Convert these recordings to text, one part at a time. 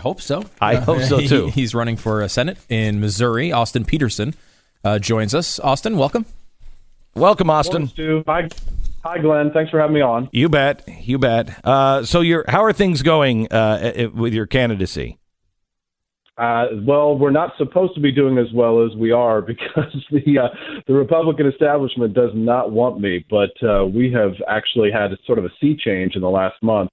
hope so. I hope so, too. He's running for Senate in Missouri. Austin Petersen joins us. Austin, welcome. Welcome, Austin. Morning, Stu. Hi, Glenn. Thanks for having me on. You bet. So how are things going with your candidacy? Well, we're not supposed to be doing as well as we are because the Republican establishment does not want me. But we have actually had sort of a sea change in the last month.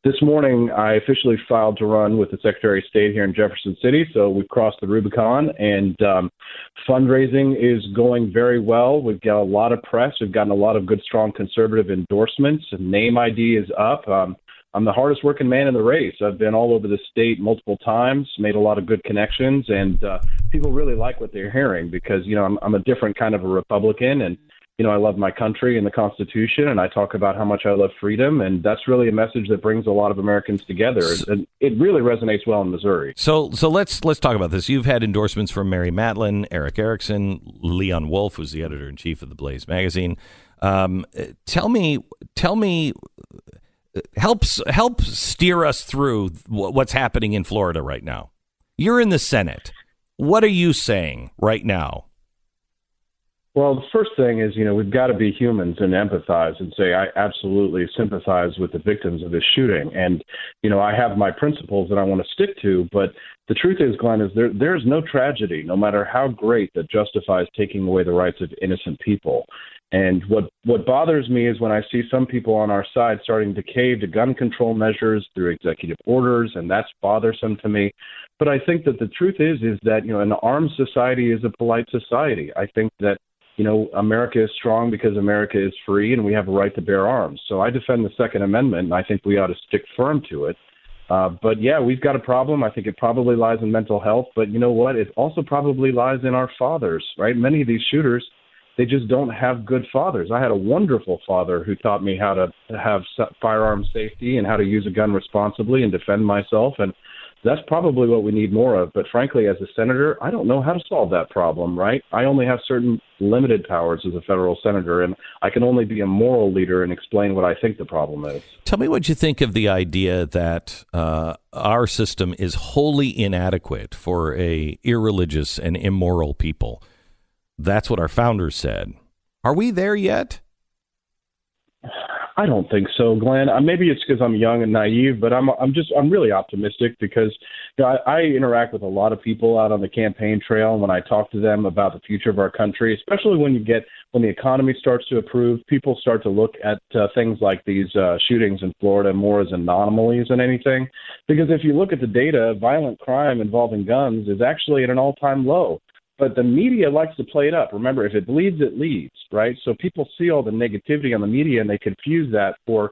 This morning, I officially filed to run with the Secretary of State here in Jefferson City. So we've crossed the Rubicon, and fundraising is going very well. We've got a lot of press. We've gotten a lot of good, strong conservative endorsements. Name ID is up. I'm the hardest working man in the race. I've been all over the state multiple times, made a lot of good connections, and people really like what they're hearing because, I'm a different kind of a Republican, and, I love my country and the Constitution, and I talk about how much I love freedom, and that's really a message that brings a lot of Americans together, and it really resonates well in Missouri. So let's talk about this. You've had endorsements from Mary Matlin, Eric Erickson, Leon Wolf, who's the editor-in-chief of the Blaze magazine. Tell me. Help steer us through what's happening in Florida right now. You're in the Senate. What are you saying right now? Well, the first thing is, we've got to be humans and empathize and say, I absolutely sympathize with the victims of this shooting. And, I have my principles that I want to stick to. But the truth is, Glenn, is there's no tragedy, no matter how great, that justifies taking away the rights of innocent people. And what bothers me is when I see some people on our side starting to cave to gun control measures through executive orders, and that's bothersome to me. But I think that the truth is that, an armed society is a polite society. I think that, America is strong because America is free and we have a right to bear arms. So I defend the Second Amendment, and I think we ought to stick firm to it. But yeah, we've got a problem. I think it probably lies in mental health. But you know what? It also probably lies in our fathers, right? Many of these shooters, they just don't have good fathers. I had a wonderful father who taught me how to have firearm safety and how to use a gun responsibly and defend myself. And that's probably what we need more of. But frankly, as a senator, I don't know how to solve that problem, right? I only have certain limited powers as a federal senator, and I can only be a moral leader and explain what I think the problem is. Tell me what you think of the idea that our system is wholly inadequate for a irreligious and immoral people. That's what our founders said. Are we there yet? I don't think so, Glenn. Maybe it's because I'm young and naive, but I'm really optimistic because I interact with a lot of people out on the campaign trail, and when I talk to them about the future of our country, especially when the economy starts to improve, people start to look at things like these shootings in Florida more as anomalies than anything. Because if you look at the data, violent crime involving guns is actually at an all-time low. But the media likes to play it up. Remember, if it bleeds, it leads, right? So people see all the negativity on the media and they confuse that for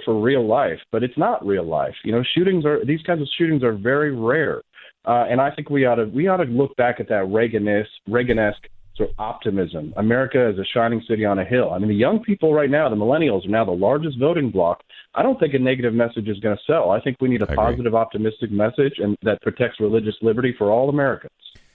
real life. But it's not real life. These kinds of shootings are very rare. And I think we ought to look back at that Reagan-esque sort of optimism. America is a shining city on a hill. I mean, the young people right now, the millennials, are now the largest voting bloc. I don't think a negative message is going to sell. I think we need a positive, optimistic message and that protects religious liberty for all Americans.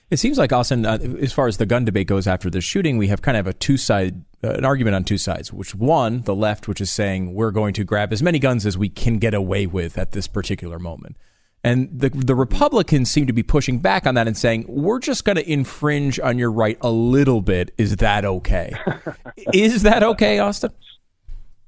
It seems like, Austin, as far as the gun debate goes after the shooting, we have kind of an argument on two sides, which one, the left, which is saying we're going to grab as many guns as we can get away with at this particular moment. And the Republicans seem to be pushing back on that and saying, we're just going to infringe on your right a little bit. Is that okay? Is that okay, Austin?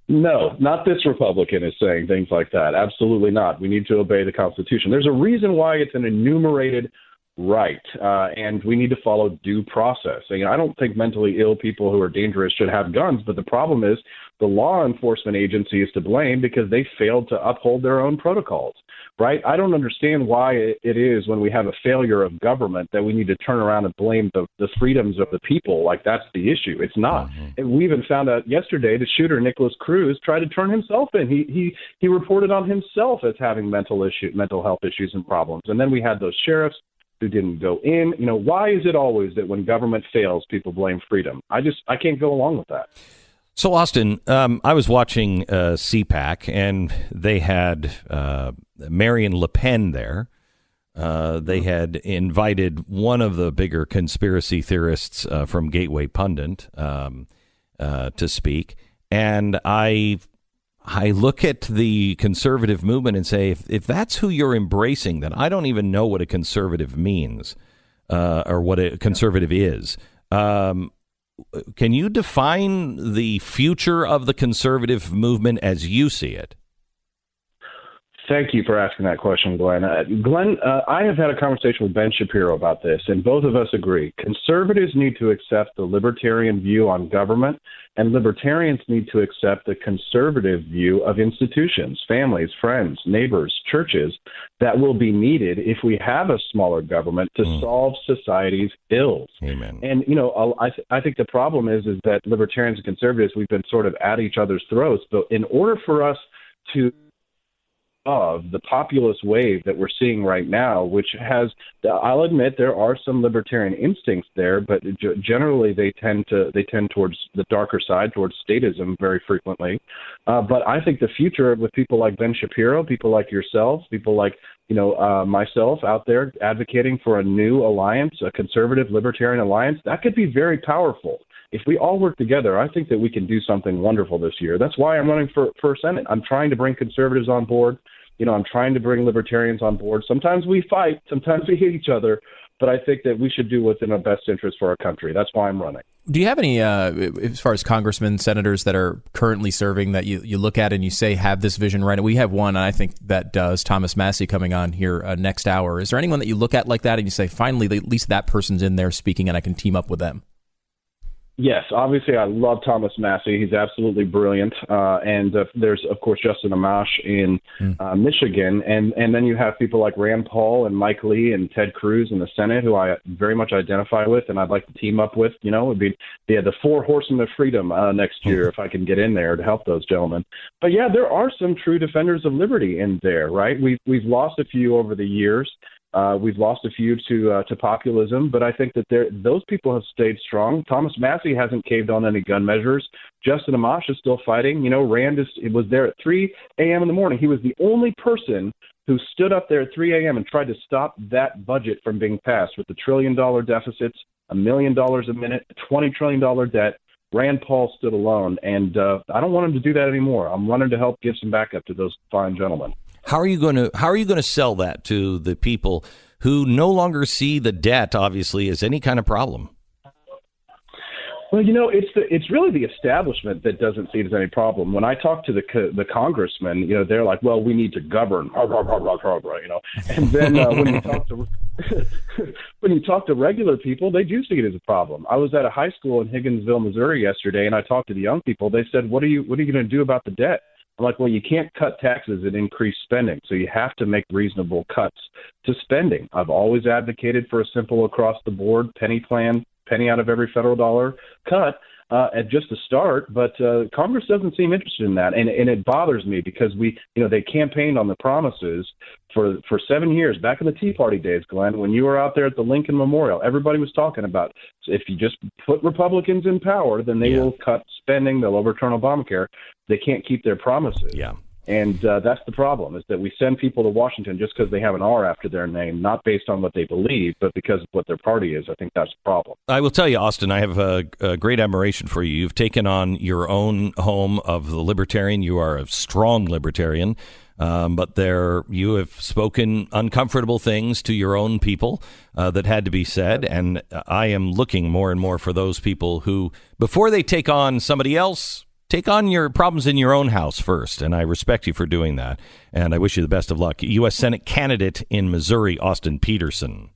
No, not this Republican is saying things like that. Absolutely not. We need to obey the Constitution. There's a reason why it's an enumerated right, and we need to follow due process. I don't think mentally ill people who are dangerous should have guns, but the problem is the law enforcement agency is to blame because they failed to uphold their own protocols, right? I don't understand why it is when we have a failure of government that we need to turn around and blame the freedoms of the people like that's the issue. It's not. And we even found out yesterday the shooter, Nicholas Cruz, tried to turn himself in. He reported on himself as having mental health issues and problems. And then we had those sheriffs who didn't go in. Why is it always that when government fails, people blame freedom? I can't go along with that. So, Austin, I was watching CPAC, and they had Marine Le Pen there. They had invited one of the bigger conspiracy theorists from Gateway Pundit to speak, and I I look at the conservative movement and say, if that's who you're embracing, then I don't even know what a conservative means or what a conservative is. Can you define the future of the conservative movement as you see it? Thank you for asking that question, Glenn. I have had a conversation with Ben Shapiro about this, and both of us agree. Conservatives need to accept the libertarian view on government, and libertarians need to accept the conservative view of institutions, families, friends, neighbors, churches that will be needed if we have a smaller government to solve society's ills. Amen. And, I think the problem is that libertarians and conservatives, we've been sort of at each other's throats, but in order for us to of the populist wave that we're seeing right now, which has, I'll admit, there are some libertarian instincts there, but generally they tend towards the darker side, towards statism very frequently. But I think the future with people like Ben Shapiro, people like yourselves, people like myself out there advocating for a new alliance, a conservative libertarian alliance, that could be very powerful. If we all work together, I think that we can do something wonderful this year. That's why I'm running for Senate. I'm trying to bring conservatives on board. I'm trying to bring libertarians on board. Sometimes we fight. Sometimes we hate each other. But I think that we should do what's in our best interest for our country. That's why I'm running. Do you have any, as far as congressmen, senators that are currently serving that you look at and you say have this vision right? We have one, and I think that does, Thomas Massie, coming on here next hour. Is there anyone that you look at like that and you say, finally, at least that person's in there speaking and I can team up with them? Yes, obviously I love Thomas Massie. He's absolutely brilliant. And there's, of course, Justin Amash in Michigan. And then you have people like Rand Paul and Mike Lee and Ted Cruz in the Senate, who I very much identify with and I'd like to team up with. It'd be the four horsemen of freedom next year if I can get in there to help those gentlemen. But, yeah, there are some true defenders of liberty in there, right? We've lost a few over the years. We've lost a few to populism, but I think that those people have stayed strong. Thomas Massie hasn't caved on any gun measures. Justin Amash is still fighting. Rand was there at 3 a.m. in the morning. He was the only person who stood up there at 3 a.m. and tried to stop that budget from being passed with the $1 trillion deficits, $1 million a minute, $20 trillion debt. Rand Paul stood alone, and I don't want him to do that anymore. I'm running to help give some backup to those fine gentlemen. How are you going to sell that to the people who no longer see the debt, obviously, as any kind of problem? Well, it's really the establishment that doesn't see it as any problem. When I talk to the congressmen, they're like, well, we need to govern, And then when you talk to regular people, they do see it as a problem. I was at a high school in Higginsville, Missouri yesterday, and I talked to the young people. They said, what are you going to do about the debt? I'm like, well, you can't cut taxes and increase spending, so you have to make reasonable cuts to spending. I've always advocated for a simple across-the-board penny plan, penny out of every federal dollar cut at just a start, but Congress doesn't seem interested in that, and it bothers me because they campaigned on the promises for 7 years, back in the Tea Party days, Glenn, when you were out there at the Lincoln Memorial. Everybody was talking about if you just put Republicans in power, then they will cut spending, they'll overturn Obamacare. They can't keep their promises. Yeah. And that's the problem, is that we send people to Washington just because they have an R after their name, not based on what they believe, but because of what their party is. I think that's the problem. I will tell you, Austin, I have a great admiration for you. You've taken on your own home of the Libertarian. You are a strong Libertarian, but you have spoken uncomfortable things to your own people that had to be said. And I am looking more and more for those people who, before they take on somebody else, take on your problems in your own house first, and I respect you for doing that, and I wish you the best of luck. U.S. Senate candidate in Missouri, Austin Petersen.